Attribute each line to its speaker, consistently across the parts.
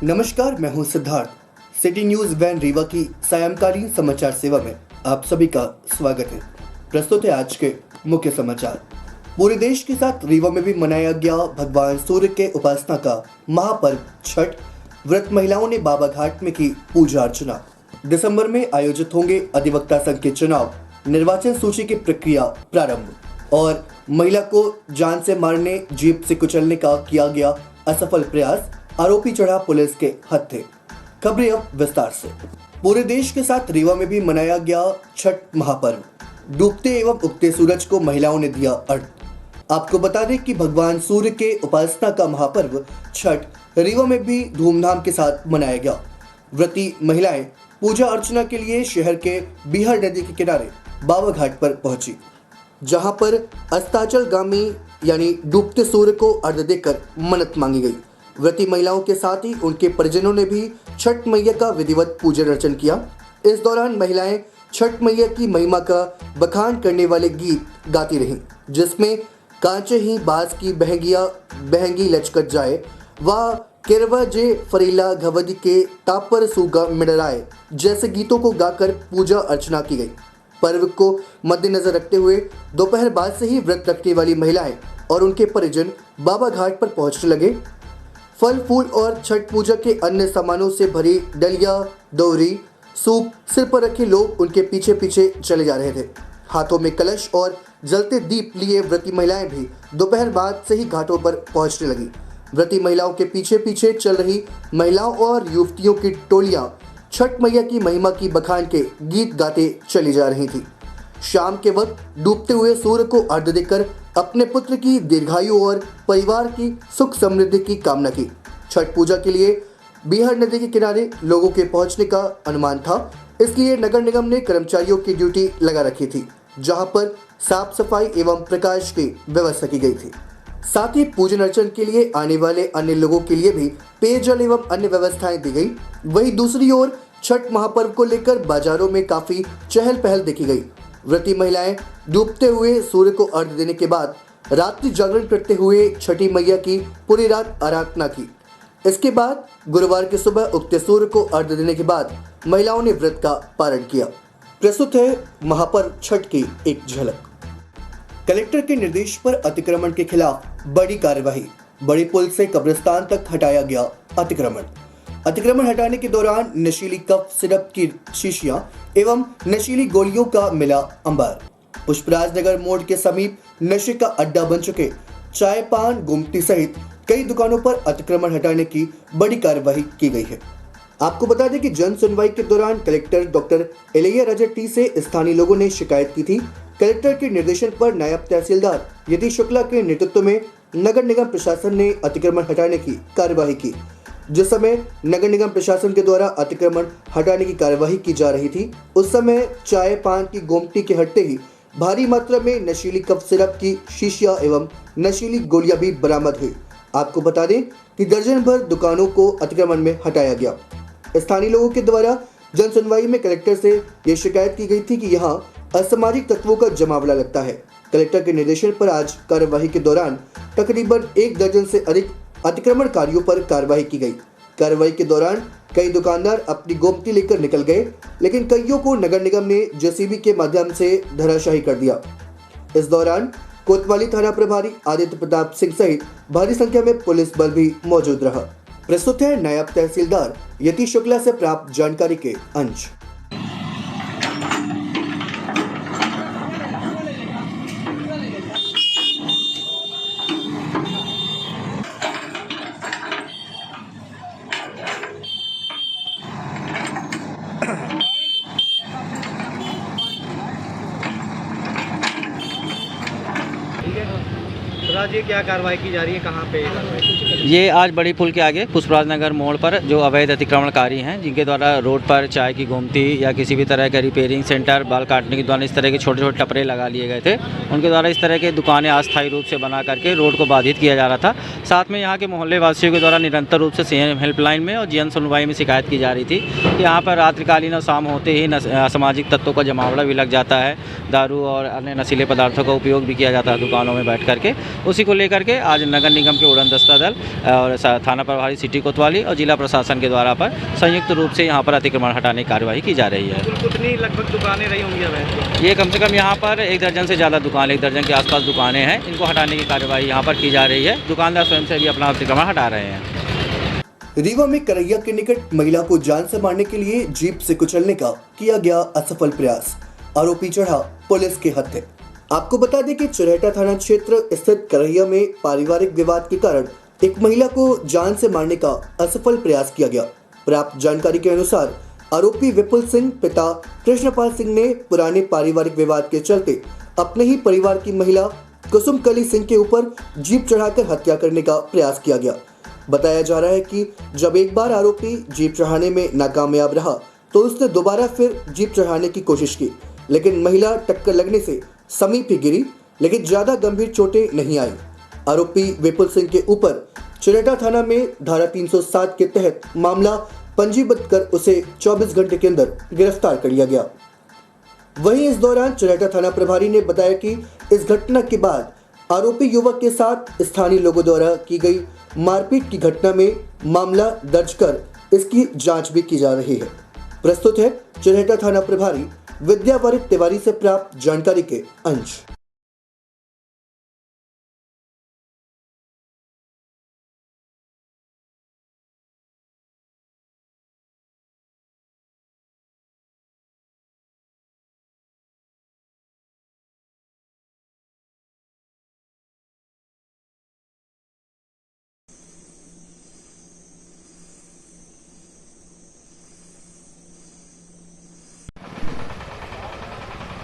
Speaker 1: नमस्कार, मैं हूं Siddharth. City news van Rewa की सायंकालीन समाचार सेवा में आप सभी का स्वागत है। प्रस्तुत है आज के मुख्य समाचार। पूरे देश के साथ रीवा में भी मनाया गया भगवान सूर्य के उपासना का महापर्व छठ। व्रत महिलाओं ने बाबा घाट में की पूजा अर्चना। दिसंबर में आयोजित होंगे अधिवक्ता संघ के चुनाव, निर्वाचन सूची की प्रक्रिया प्रारंभ और महिला को जान से मारने, जीप से कुचलने का किया गया असफल प्रयास, आरोपी चढ़ा पुलिस के हत्थे। खबरें अब विस्तार से। पूरे देश के साथ रीवा में भी मनाया गया छठ महापर्व। डूबते एवं उगते सूरज को महिलाओं ने दिया अर्घ। आपको बता दें कि भगवान सूर्य के उपासना का महापर्व छठ रीवा में भी धूमधाम के साथ मनाया गया। व्रती महिलाएं पूजा अर्चना के लिए शहर के बिहार नदी के किनारे बाबा घाट पर पहुंची, जहां पर अस्ताचलगामी यानी डूबते सूर्य को अर्घ देकर मन्नत मांगी गई। व्रती महिलाओं के साथ ही उनके परिजनों ने भी छठ मैया का विधिवत पूजन अर्चन किया। इस दौरान महिलाएं छठ मैया की महिमा का बखान करने वाले गीत गाती रहीं, जिसमें कांचे ही बास की बहंगी लचकत जाए, वाह केरवा जे फरीला घवदी के तापर सूगा मिडराए जैसे गीतों को गाकर पूजा अर्चना की गई। पर्व को मद्देनजर रखते हुए दोपहर बाद से ही व्रत रखने वाली महिलाएं और उनके परिजन बाबा घाट पर पहुंचने लगे। फल फूल और छठ पूजा के अन्य सामानों से भरी डलिया, दौरी, सूप सिर पर रखे लोग उनके पीछे पीछे चले जा रहे थे। हाथों में कलश और जलते दीप लिए व्रती महिलाएं भी दोपहर बाद से ही घाटों पर पहुंचने लगी। व्रती महिलाओं के पीछे पीछे चल रही महिलाओं और युवतियों की टोलियां छठ मैया की महिमा की बखान के गीत गाते चली जा रही थी। शाम के वक्त डूबते हुए सूर्य को अर्घ्य देकर अपने पुत्र की दीर्घायु और परिवार की सुख समृद्धि की कामना की। छठ पूजा के लिए बिहार नदी के किनारे लोगों के पहुंचने का अनुमान था, इसलिए नगर निगम ने कर्मचारियों की ड्यूटी लगा रखी थी, जहां पर साफ सफाई एवं प्रकाश की व्यवस्था की गई थी। साथ ही पूजन अर्चन के लिए आने वाले अन्य लोगों के लिए भी पेयजल एवं अन्य व्यवस्थाएं दी गई। वहीं दूसरी ओर छठ महापर्व को लेकर बाजारों में काफी चहल पहल देखी गई। व्रती महिलाएं डूबते हुए सूर्य को अर्घ्य देने के बाद रात्रि जागरण करते हुए छठी मैया की पूरी रात आराधना की। इसके बाद गुरुवार की सुबह उगते सूर्य को अर्घ्य देने के बाद महिलाओं ने व्रत का पारण किया। प्रस्तुत है महापर्व छठ की एक झलक। कलेक्टर के निर्देश पर अतिक्रमण के खिलाफ बड़ी कार्यवाही। बड़ी पुल से कब्रिस्तान तक हटाया गया अतिक्रमण हटाने के दौरान नशीली कफ सिरप की शीशियां एवं नशीली गोलियों का मिला अंबार। पुष्पराज नगर मोड़ के समीप नशे का अड्डा बन चुके चाय पान गुमटी सहित कई दुकानों पर अतिक्रमण हटाने की बड़ी कार्यवाही की गई है। आपको बता दें कि जन सुनवाई के दौरान collector doctor Ilaiya Raja T से स्थानीय लोगों ने शिकायत की थी। कलेक्टर के निर्देशन पर नायब तहसीलदार यति शुक्ला के नेतृत्व में नगर निगम प्रशासन ने अतिक्रमण हटाने की कार्यवाही की। जिस समय नगर निगम प्रशासन के द्वारा अतिक्रमण हटाने की कार्यवाही की जा रही थी, उस समय चाय पान की गोमटी के हटते ही भारी मात्रा में नशीली कफ सिरप की शीशियां एवं नशीली गोलियां भी बरामद हुई। आपको बता दें कि दर्जन भर दुकानों को अतिक्रमण में हटाया गया। स्थानीय लोगों के द्वारा जन सुनवाई में कलेक्टर से ये शिकायत की गई थी कि यहाँ असामाजिक तत्वों का जमावड़ा लगता है। कलेक्टर के निर्देशन पर आज कार्यवाही के दौरान तकरीबन 1 दर्जन से अधिक अतिक्रमणकारियों पर कार्रवाई की गई। कार्रवाई के दौरान कई दुकानदार अपनी गोमती लेकर निकल गए, लेकिन कईयों को नगर निगम ने जेसीबी के माध्यम से धराशायी कर दिया। इस दौरान कोतवाली थाना प्रभारी आदित्य प्रताप सिंह सहित भारी संख्या में पुलिस बल भी मौजूद रहा। प्रस्तुत है नायब तहसीलदार यति शुक्ला से प्राप्त जानकारी के अंश।
Speaker 2: तो आज ये क्या कार्रवाई की जा रही है, कहाँ पे कार्रवाई?
Speaker 3: ये आज बड़ी पुल के आगे पुष्पराज नगर मोड़ पर जो अवैध अतिक्रमणकारी हैं, जिनके द्वारा रोड पर चाय की गोमती या किसी भी तरह का रिपेयरिंग सेंटर, बाल काटने के द्वारा इस तरह के छोटे छोटे टपरे लगा लिए गए थे, उनके द्वारा इस तरह के दुकानें अस्थायी रूप से बना करके रोड को बाधित किया जा रहा था। साथ में यहाँ के मोहल्ले वासियों के द्वारा निरंतर रूप से सीएम हेल्पलाइन में और जन सुनवाई में शिकायत की जा रही थी कि यहाँ पर रात्रिकालीन और शाम होते ही असामाजिक तत्वों का जमावड़ा भी लग जाता है, दारू और अन्य नशीले पदार्थों का उपयोग भी किया जाता है दुकानों में बैठ करके। उसी को लेकर के आज नगर निगम के उड़न दस्ता दल और थाना प्रभारी सिटी कोतवाली और जिला प्रशासन के द्वारा पर संयुक्त रूप से यहाँ पर अतिक्रमण हटाने की कार्यवाही की जा रही है।
Speaker 2: कितनी लगभग दुकानें रही होंगी अवैध?
Speaker 3: ये कम से कम यहाँ पर 1 दर्जन से ज़्यादा दुकान, 1 दर्जन के आसपास दुकानें हैं। इनको हटाने की कार्यवाही यहाँ पर की जा रही है। दुकानदार स्वयं से भी अपना अतिक्रमण हटा रहे हैं।
Speaker 1: रीवा में करैया के निकट महिला को जान से मारने के लिए जीप से कुचलने का किया गया असफल प्रयास, आरोपी चढ़ा पुलिस के हत्थे। आपको बता दें कि चुरहटा थाना क्षेत्र स्थित करैया में पारिवारिक विवाद के कारण एक महिला को जान से मारने का असफल प्रयास किया गया। प्राप्त जानकारी के अनुसार आरोपी विपुल सिंह पिता कृष्णपाल सिंह ने पुराने पारिवारिक विवाद के चलते अपने ही परिवार की महिला कुसुमकली सिंह के ऊपर जीप चढ़ाकर हत्या करने का प्रयास किया गया। बताया जा रहा है कि जब एक बार आरोपी जीप चढ़ाने में नाकामयाब रहा तो उसने दोबारा फिर जीप चढ़ाने की कोशिश की, लेकिन महिला टक्कर लगने से समीप ही गिरी, लेकिन ज्यादा गंभीर चोटें नहीं आई। आरोपी विपुल सिंह के ऊपर चुरहटा थाना में धारा 307 के तहत मामला पंजीबद्ध कर उसे 24 घंटे के अंदर गिरफ्तार कर लिया गया। वहीं इस दौरान चुरहटा थाना प्रभारी ने बताया कि इस घटना के बाद आरोपी युवक के साथ स्थानीय लोगों द्वारा की गई मारपीट की घटना में मामला दर्ज कर इसकी जांच भी की जा रही है। प्रस्तुत है चुरहटा थाना प्रभारी विद्यावरित तिवारी से प्राप्त जानकारी के अंश।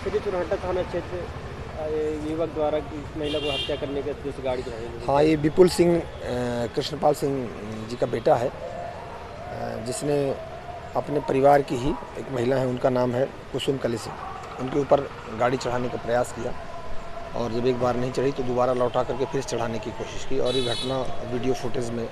Speaker 2: श्री चुरहटा थाना क्षेत्र युवक द्वारा इस महिला को हत्या करने के उद्देश्य गाड़ी चढ़ाई गई।
Speaker 4: हाँ, ये विपुल सिंह कृष्णपाल सिंह जी का बेटा है, जिसने अपने परिवार की ही एक महिला है, उनका नाम है कुसुमकली सिंह, उनके ऊपर गाड़ी चढ़ाने का प्रयास किया और जब एक बार नहीं चढ़ी तो दोबारा लौटा करके फिर चढ़ाने की कोशिश की और ये घटना वीडियो फुटेज में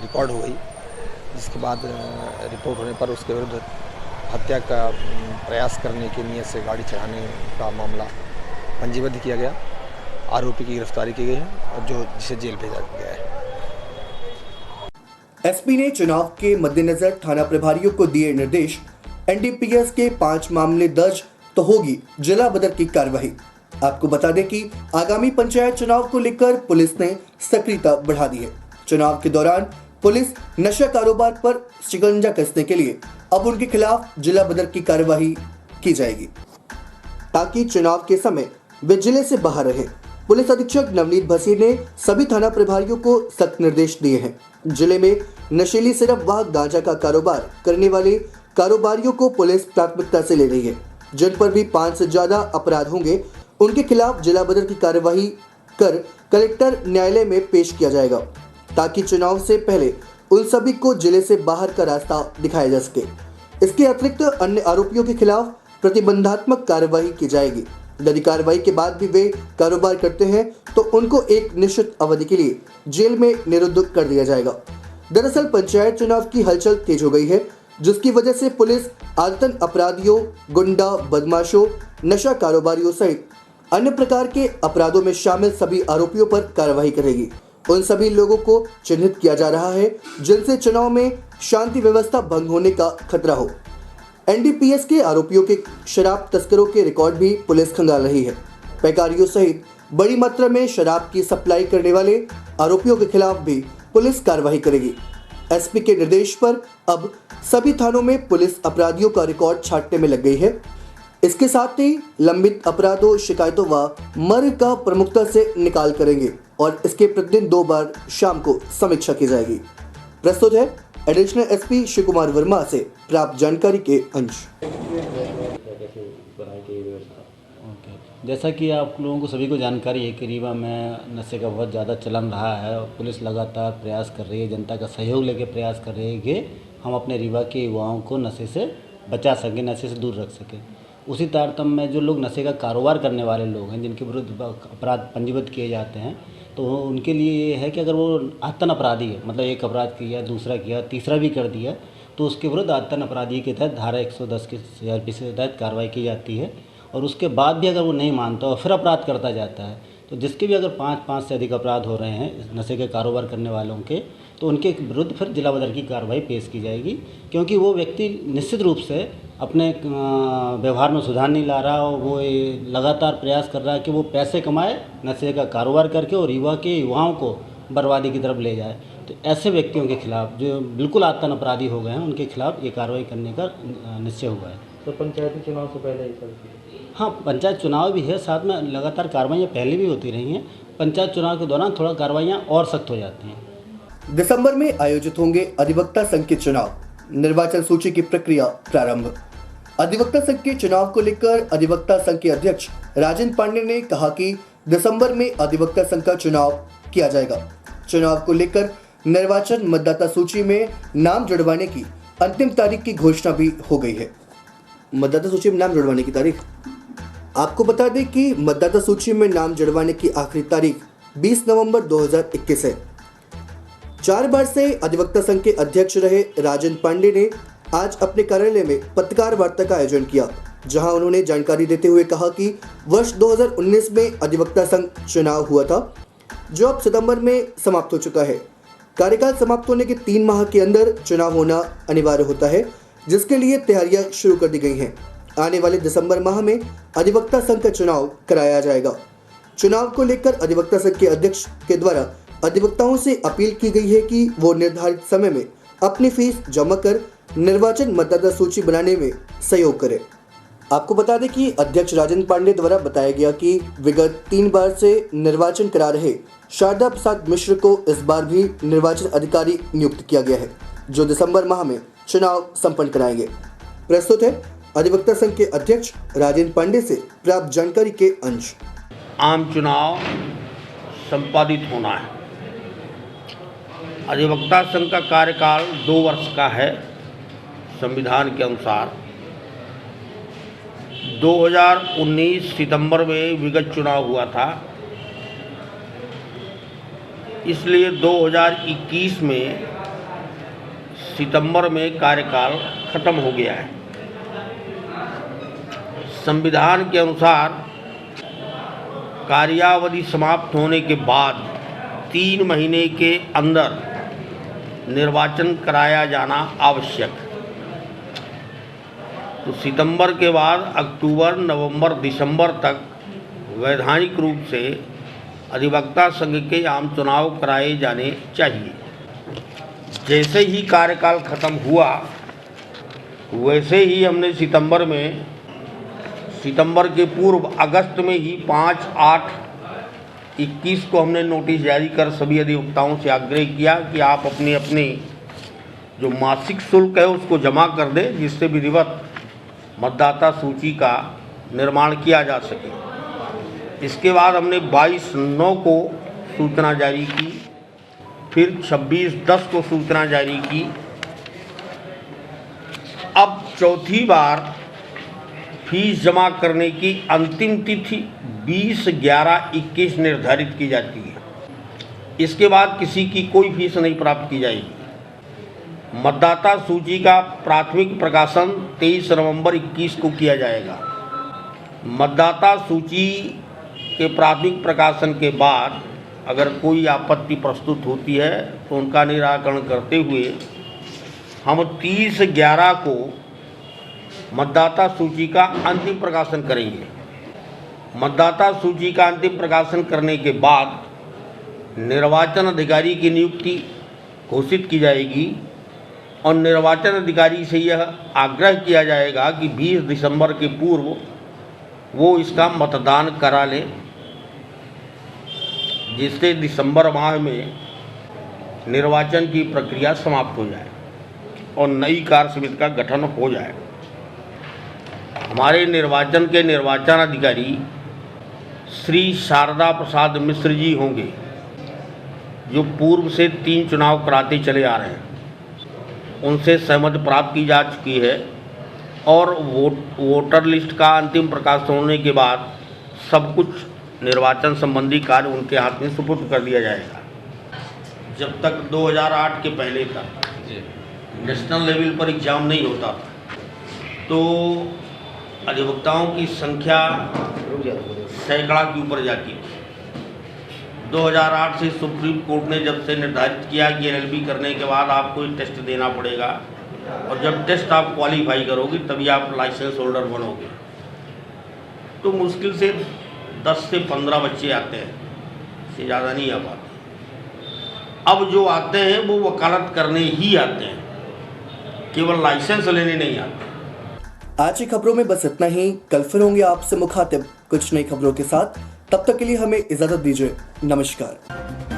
Speaker 4: रिकॉर्ड हो गई, जिसके बाद रिपोर्ट होने पर उसके विरुद्ध हत्या का प्रयास करने की नीयत से गाड़ी चढ़ाने का मामला पंजीबद्ध किया गया। आरोपी की गिरफ्तारी की गई है और जिसे जेल भेजा गया है।
Speaker 1: एसपी ने चुनाव के मद्देनजर थाना प्रभारियों को दिए निर्देश, एनडीपीएस के 5 मामले दर्ज तो होगी जिला बदर की कार्रवाई। आपको बता दें कि आगामी पंचायत चुनाव को लेकर पुलिस ने सक्रियता बढ़ा दी है। चुनाव के दौरान पुलिस नशा कारोबार पर शिकंजा कसने के लिए अब उनके खिलाफ जिला बदर की कार्यवाही की जाएगी, ताकि चुनाव के समय वे जिले से बाहर रहे। पुलिस अधीक्षक नवनीत भसीर ने सभी थाना प्रभारियों को सख्त निर्देश दिए हैं। जिले में नशीली सिरप व गांजा का कारोबार करने वाले कारोबारियों को पुलिस प्राथमिकता से ले रही है। जिन पर भी 5 से ज्यादा अपराध होंगे उनके खिलाफ जिला बदर की कार्यवाही कर कलेक्टर न्यायालय में पेश किया जाएगा, ताकि चुनाव से पहले उन सभी को जिले से बाहर का रास्ता दिखाया जा सके। इसके अतिरिक्त अन्य आरोपियों के खिलाफ प्रतिबंधात्मक कार्यवाही की जाएगी। यदि कार्रवाई के बाद भी वे कारोबार करते हैं तो उनको एक निश्चित अवधि के लिए जेल में निरुद्ध कर दिया जाएगा। दरअसल पंचायत चुनाव की हलचल तेज हो गई है, जिसकी वजह से पुलिस आदतन अपराधियों, गुंडा, बदमाशों, नशा कारोबारियों सहित अन्य प्रकार के अपराधों में शामिल सभी आरोपियों पर कार्रवाई करेगी। उन सभी लोगों को चिन्हित किया जा रहा है जिनसे चुनाव में शांति व्यवस्था भंग होने का खतरा हो। एनडीपीएस के आरोपियों के शराब तस्करों के रिकॉर्ड भी पुलिस खंगाल रही है। पैकारियों सहित बड़ी मात्रा में शराब की सप्लाई करने वाले आरोपियों के खिलाफ भी पुलिस कार्रवाई करेगी। एसपी के निर्देश पर अब सभी थानों में पुलिस अपराधियों का रिकॉर्ड छांटने में लग गई है। इसके साथ ही लंबित अपराधों, शिकायतों व मर्ग का प्रमुखता से निकाल करेंगे और इसके प्रतिदिन 2 बार शाम को समीक्षा की जाएगी। प्रस्तुत है एडिशनल एसपी शिव कुमार वर्मा से प्राप्त जानकारी के अंश।
Speaker 5: जैसा कि आप लोगों को सभी को जानकारी है कि रीवा में नशे का बहुत ज़्यादा चलन रहा है और पुलिस लगातार प्रयास कर रही है, जनता का सहयोग लेके प्रयास कर रही है कि हम अपने रीवा के युवाओं को नशे से बचा सकें, नशे से दूर रख सकें। उसी तारतम्य में जो लोग नशे का कारोबार करने वाले लोग हैं, जिनके विरुद्ध अपराध पंजीबद्ध किए जाते हैं, तो उनके लिए ये है कि अगर वो आदतन अपराधी है, मतलब एक अपराध किया, दूसरा किया, तीसरा भी कर दिया, तो उसके विरुद्ध आदतन अपराधी के तहत धारा 110 के CRPC के तहत कार्रवाई की जाती है। और उसके बाद भी अगर वो नहीं मानता और फिर अपराध करता जाता है तो जिसके भी अगर 5 से अधिक अपराध हो रहे हैं नशे के कारोबार करने वालों के, तो उनके विरुद्ध फिर जिला बदर की कार्रवाई पेश की जाएगी, क्योंकि वो व्यक्ति निश्चित रूप से अपने व्यवहार में सुधार नहीं ला रहा और वो लगातार प्रयास कर रहा है कि वो पैसे कमाए नशे का कारोबार करके और युवाओं को बर्बादी की तरफ ले जाए। तो ऐसे व्यक्तियों के खिलाफ जो बिल्कुल आतंक अपराधी हो गए हैं उनके खिलाफ ये कार्रवाई करने का निश्चय हुआ है।
Speaker 2: तो पंचायती चुनाव से पहले ही सर?
Speaker 5: हाँ, पंचायत चुनाव भी है, साथ में लगातार कार्रवाइयाँ पहले भी होती रही हैं। पंचायत चुनाव के दौरान थोड़ा कार्रवाइयाँ और सख्त हो जाती हैं।
Speaker 1: दिसंबर में आयोजित होंगे अधिवक्ता संघ के चुनाव, निर्वाचन सूची की प्रक्रिया प्रारंभ। अधिवक्ता संघ के चुनाव को लेकर अधिवक्ता संघ के अध्यक्ष राजेंद्र पांडे ने कहा कि दिसंबर में अधिवक्ता संघ का चुनाव किया जाएगा। चुनाव को लेकर निर्वाचन मतदाता सूची में नाम जुड़वाने की अंतिम तारीख की घोषणा भी हो गई है। मतदाता सूची में नाम जुड़वाने की तारीख, आपको बता दें कि मतदाता सूची में नाम जुड़वाने की आखिरी तारीख 20 नवंबर 2021 है। 4 बार से अधिवक्ता संघ के अध्यक्ष रहे राजेंद्र पांडे ने आज अपने कार्यालय में पत्रकार वार्ता का आयोजन किया, जहां उन्होंने जानकारी देते हुए कहा कि वर्ष 2019 में अधिवक्ता संघ चुनाव हुआ था, जो अब सितंबर में समाप्त हो चुका है। कार्यकाल समाप्त होने के 3 माह के अंदर चुनाव होना अनिवार्य होता है, जिसके लिए तैयारियां शुरू कर दी गई हैं। आने वाले दिसंबर माह में अधिवक्ता संघ का चुनाव कराया जाएगा। चुनाव को लेकर अधिवक्ता संघ के अध्यक्ष के द्वारा अधिवक्ताओं से अपील की गई है कि वो निर्धारित समय में अपनी फीस जमा कर निर्वाचन मतदाता सूची बनाने में सहयोग करें। आपको बता दें कि अध्यक्ष राजेंद्र पांडे द्वारा बताया गया कि विगत 3 बार से निर्वाचन करा रहे शारदा प्रसाद मिश्र को इस बार भी निर्वाचन अधिकारी नियुक्त किया गया है, जो दिसंबर माह में चुनाव संपन्न कराएंगे। प्रस्तुत है अधिवक्ता संघ के अध्यक्ष राजेंद्र पांडे से प्राप्त जानकारी के अंश।
Speaker 6: आम चुनाव संपादित होना है। अधिवक्ता संघ का कार्यकाल 2 वर्ष का है। संविधान के अनुसार 2019 सितंबर में विगत चुनाव हुआ था, इसलिए 2021 में सितंबर में कार्यकाल खत्म हो गया है। संविधान के अनुसार कार्यावधि समाप्त होने के बाद 3 महीने के अंदर निर्वाचन कराया जाना आवश्यक। तो सितंबर के बाद अक्टूबर, नवंबर, दिसंबर तक वैधानिक रूप से अधिवक्ता संघ के आम चुनाव कराए जाने चाहिए। जैसे ही कार्यकाल खत्म हुआ वैसे ही हमने सितंबर के पूर्व अगस्त में ही 5/8/21 को हमने नोटिस जारी कर सभी अधिवक्ताओं से आग्रह किया कि आप अपने अपने जो मासिक शुल्क है उसको जमा कर दें, जिससे विधिवत मतदाता सूची का निर्माण किया जा सके। इसके बाद हमने 22/9 को सूचना जारी की, फिर 26/10 को सूचना जारी की। अब चौथी बार फीस जमा करने की अंतिम तिथि 20/11/21 निर्धारित की जाती है। इसके बाद किसी की कोई फीस नहीं प्राप्त की जाएगी। मतदाता सूची का प्राथमिक प्रकाशन 23 नवंबर 21 को किया जाएगा। मतदाता सूची के प्राथमिक प्रकाशन के बाद अगर कोई आपत्ति प्रस्तुत होती है तो उनका निराकरण करते हुए हम 30/11 को मतदाता सूची का अंतिम प्रकाशन करेंगे। मतदाता सूची का अंतिम प्रकाशन करने के बाद निर्वाचन अधिकारी की नियुक्ति घोषित की जाएगी और निर्वाचन अधिकारी से यह आग्रह किया जाएगा कि 20 दिसंबर के पूर्व वो इसका मतदान करा लें, जिससे दिसंबर माह में निर्वाचन की प्रक्रिया समाप्त हो जाए और नई कार्य समिति का गठन हो जाए। हमारे निर्वाचन के निर्वाचन अधिकारी श्री शारदा प्रसाद मिश्र जी होंगे, जो पूर्व से 3 चुनाव कराते चले आ रहे हैं। उनसे सहमति प्राप्त की जा चुकी है और वोटर लिस्ट का अंतिम प्रकाश होने के बाद सब कुछ निर्वाचन संबंधी कार्य उनके हाथ में सुपुर्द कर दिया जाएगा। जब तक 2008 के पहले तक नेशनल लेवल पर एग्ज़ाम नहीं होता था तो अधिवक्ताओं की संख्या सैकड़ा के ऊपर जाती थी। 2008 से सुप्रीम कोर्ट ने जब से निर्धारित किया कि एलएलबी करने के बाद आपको एक टेस्ट देना पड़ेगा और जब टेस्ट आप क्वालिफाई करोगे तभी आप लाइसेंस होल्डर बनोगे। तो मुश्किल से 10 से 15 बच्चे आते हैं, इससे ज़्यादा नहीं आ पाते। अब जो आते हैं वो वकालत करने ही आते हैं, केवल लाइसेंस लेने नहीं आते।
Speaker 1: आज की खबरों में बस इतना ही। कल फिर होंगे आपसे मुखातिब कुछ नई खबरों के साथ। तब तक के लिए हमें इजाजत दीजिए। नमस्कार।